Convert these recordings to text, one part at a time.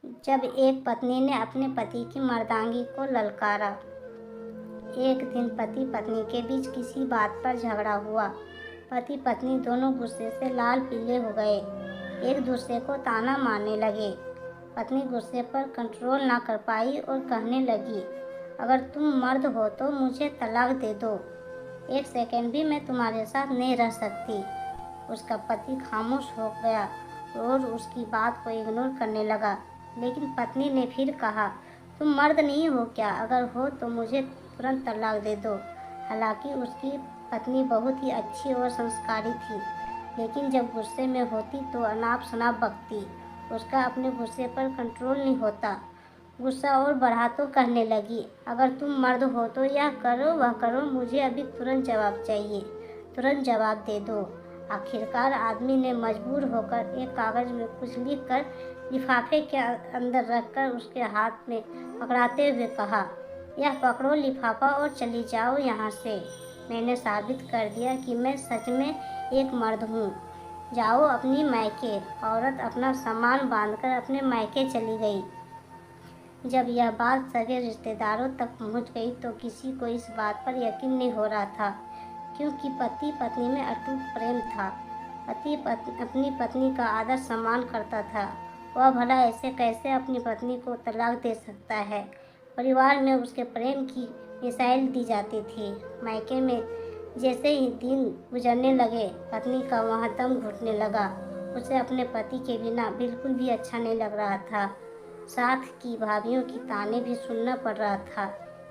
जब एक पत्नी ने अपने पति की मर्दांगी को ललकारा। एक दिन पति पत्नी के बीच किसी बात पर झगड़ा हुआ। पति पत्नी दोनों गुस्से से लाल पीले हो गए, एक दूसरे को ताना मारने लगे। पत्नी गुस्से पर कंट्रोल ना कर पाई और कहने लगी, अगर तुम मर्द हो तो मुझे तलाक दे दो, एक सेकंड भी मैं तुम्हारे साथ नहीं रह सकती। उसका पति खामोश हो गया और उसकी बात को इग्नोर करने लगा। लेकिन पत्नी ने फिर कहा, तुम मर्द नहीं हो क्या? अगर हो तो मुझे तुरंत तलाक दे दो। हालांकि उसकी पत्नी बहुत ही अच्छी और संस्कारी थी, लेकिन जब गुस्से में होती तो अनाप शनाप बकती। उसका अपने गुस्से पर कंट्रोल नहीं होता। गुस्सा और बढ़ा तो कहने लगी, अगर तुम मर्द हो तो यह करो वह करो, मुझे अभी तुरंत जवाब चाहिए, तुरंत जवाब दे दो। आखिरकार आदमी ने मजबूर होकर एक कागज़ में कुछ लिखकर लिफाफे के अंदर रखकर उसके हाथ में पकड़ाते हुए कहा, यह पकड़ो लिफाफा और चली जाओ यहाँ से। मैंने साबित कर दिया कि मैं सच में एक मर्द हूँ। जाओ अपनी मायके। औरत अपना सामान बांधकर अपने मायके चली गई। जब यह बात सगे रिश्तेदारों तक पहुँच गई तो किसी को इस बात पर यकीन नहीं हो रहा था, क्योंकि पति पत्नी में अटूट प्रेम था। पति अपनी पत्नी का आदर सम्मान करता था। वह भला ऐसे कैसे अपनी पत्नी को तलाक दे सकता है? परिवार में उसके प्रेम की मिसाइल दी जाती थी। मायके में जैसे ही दिन गुजरने लगे, पत्नी का वहाँ दम घुटने लगा। उसे अपने पति के बिना बिल्कुल भी अच्छा नहीं लग रहा था। साथ की भाभियों की ताने भी सुनना पड़ रहा था।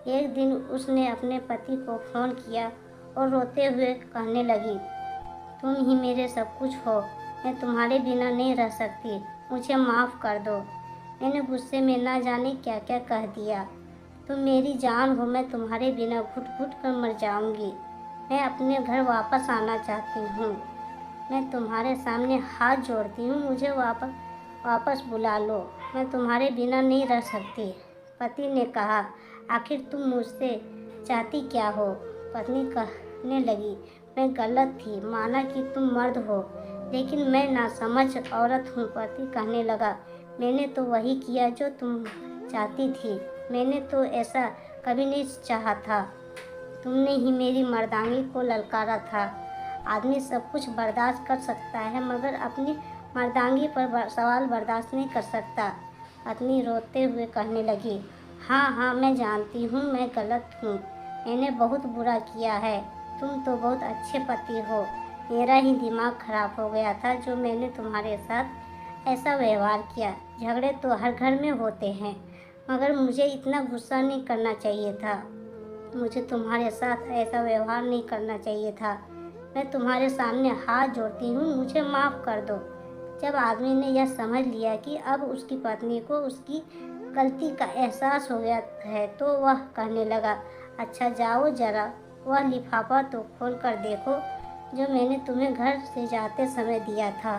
एक दिन उसने अपने पति को फ़ोन किया और रोते हुए कहने लगी, तुम ही मेरे सब कुछ हो, मैं तुम्हारे बिना नहीं रह सकती, मुझे माफ़ कर दो। मैंने गुस्से में ना जाने क्या क्या कह दिया। तुम मेरी जान हो, मैं तुम्हारे बिना घुट घुट कर मर जाऊंगी। मैं अपने घर वापस आना चाहती हूँ। मैं तुम्हारे सामने हाथ जोड़ती हूँ, मुझे वापस बुला लो, मैं तुम्हारे बिना नहीं रह सकती। पति ने कहा, आखिर तुम मुझसे चाहती क्या हो? पत्नी कहने लगी, मैं गलत थी, माना कि तुम मर्द हो, लेकिन मैं नासमझ औरत हूँ। पति कहने लगा, मैंने तो वही किया जो तुम चाहती थी, मैंने तो ऐसा कभी नहीं चाहा था, तुमने ही मेरी मर्दांगी को ललकारा था। आदमी सब कुछ बर्दाश्त कर सकता है, मगर अपनी मर्दांगी पर सवाल बर्दाश्त नहीं कर सकता। पत्नी रोते हुए कहने लगी, हाँ, मैं जानती हूँ मैं गलत हूँ, मैंने बहुत बुरा किया है। तुम तो बहुत अच्छे पति हो, मेरा ही दिमाग खराब हो गया था जो मैंने तुम्हारे साथ ऐसा व्यवहार किया। झगड़े तो हर घर में होते हैं, मगर मुझे इतना गुस्सा नहीं करना चाहिए था। मुझे तुम्हारे साथ ऐसा व्यवहार नहीं करना चाहिए था। मैं तुम्हारे सामने हाथ जोड़ती हूँ, मुझे माफ़ कर दो। जब आदमी ने यह समझ लिया कि अब उसकी पत्नी को उसकी गलती का एहसास हो गया है, तो वह कहने लगा, अच्छा जाओ जरा वह लिफाफा तो खोल कर देखो जो मैंने तुम्हें घर से जाते समय दिया था।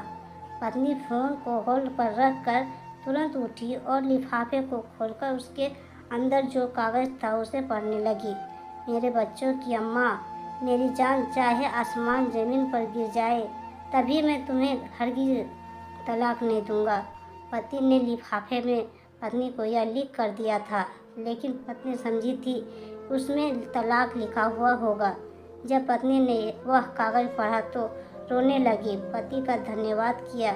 पत्नी फ़ोन को होल्ड पर रख कर तुरंत उठी और लिफाफे को खोलकर उसके अंदर जो कागज़ था उसे पढ़ने लगी। मेरे बच्चों की अम्मा, मेरी जान चाहे आसमान ज़मीन पर गिर जाए तभी मैं तुम्हें हरगिज़ तलाक नहीं दूंगा। पति ने लिफाफे में पत्नी को यह लिख कर दिया था, लेकिन पत्नी समझी थी उसमें तलाक लिखा हुआ होगा। जब पत्नी ने वह कागज़ पढ़ा तो रोने लगी। पति का धन्यवाद किया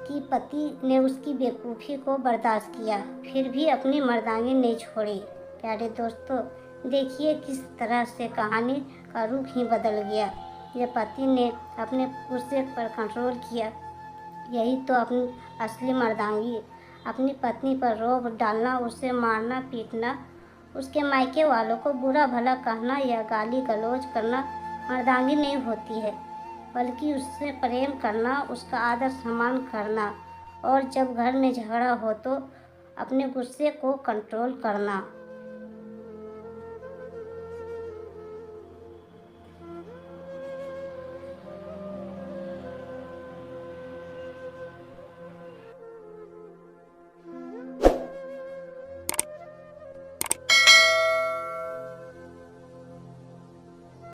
कि पति ने उसकी बेवकूफ़ी को बर्दाश्त किया, फिर भी अपनी मर्दांगी नहीं छोड़ी। प्यारे दोस्तों, देखिए किस तरह से कहानी का रुख ही बदल गया। जब पति ने अपने गुस्से पर कंट्रोल किया, यही तो अपनी असली मर्दांगी। अपनी पत्नी पर रोब डालना, उसे मारना पीटना, उसके मायके वालों को बुरा भला कहना या गाली गलौज करना मर्दांगी नहीं होती है, बल्कि उससे प्रेम करना, उसका आदर सम्मान करना और जब घर में झगड़ा हो तो अपने गुस्से को कंट्रोल करना।